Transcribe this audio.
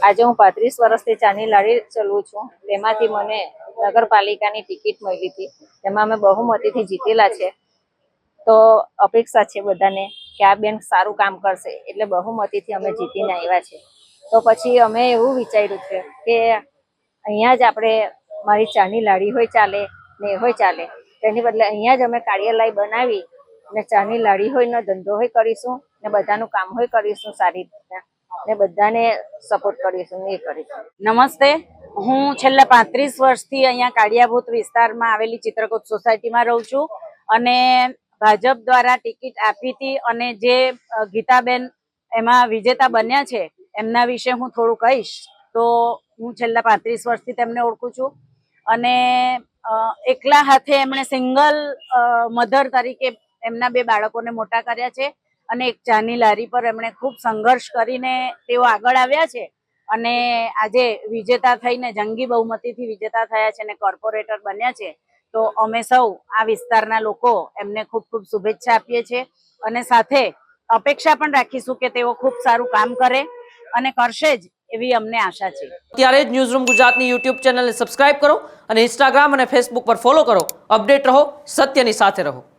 આજે હું 35 વર્ષથી ચાની લારી ચલાવું છું। તેમાંથી મને નગરપાલિકાની ટિકિટ મળી હતી, તેમાં અમે બહુમતીથી જીતેલા છે। તો અપેક્ષા છે બધાને કે આ બેન સારું કામ કરશે, એટલે બહુમતીથી અમે જીતીને આવ્યા છે। તો પછી અમે એવું વિચાર્યું છે કે અહીંયા જ આપણે મારી ચાની લારી હોય ચાલે ને હોય ચાલે, તેની બદલે અહીંયા જ અમે કાર્યાલય બનાવી ને ચાની લારી હોય ને ધંધો હોય કરીશું ને બધાનું કામ હોય કરીશું સારી રીતના ને બધાને સપોર્ટ કરીશું ને એ કરીશું। નમસ્તે, હું છેલ્લા 35 વર્ષથી અહીંયા કાળિયાભૂત વિસ્તારમાં આવેલી ચિત્રકૂટ સોસાયટીમાં રહું છું અને ભાજપ દ્વારા ટિકિટ આપી હતી અને જે ગીતાબેન એમાં વિજેતા બન્યા છે એમના વિશે હું થોડું કહીશ। તો હું છેલ્લા 35 વર્ષથી તેમને ઓળખું છું અને એકલા હાથે એમણે સિંગલ મધર તરીકે એમના 2 બાળકોને મોટા કર્યા છે અને એક ચાની લારી પર એમણે ખૂબ સંઘર્ષ કરીને તેઓ આગળ આવ્યા છે અને આજે વિજેતા થઈને જંગી બહુમતીથી વિજેતા થયા છે અને કોર્પોરેટર બન્યા છે। તો અમે સૌ આ વિસ્તારના લોકો એમને ખૂબ ખૂબ શુભેચ્છા આપીએ છીએ અને સાથે અપેક્ષા પણ રાખીશું કે તેઓ ખૂબ સારું કામ કરે અને કરશે જ એવી અમને આશા છે। ત્યારે જ ન્યૂઝરૂમ ગુજરાતની યુટ્યુબ ચેનલને સબસ્ક્રાઇબ કરો અને ઇન્સ્ટાગ્રામ અને ફેસબુક પર ફોલો કરો। અપડેટ રહો, સત્યની સાથે રહો।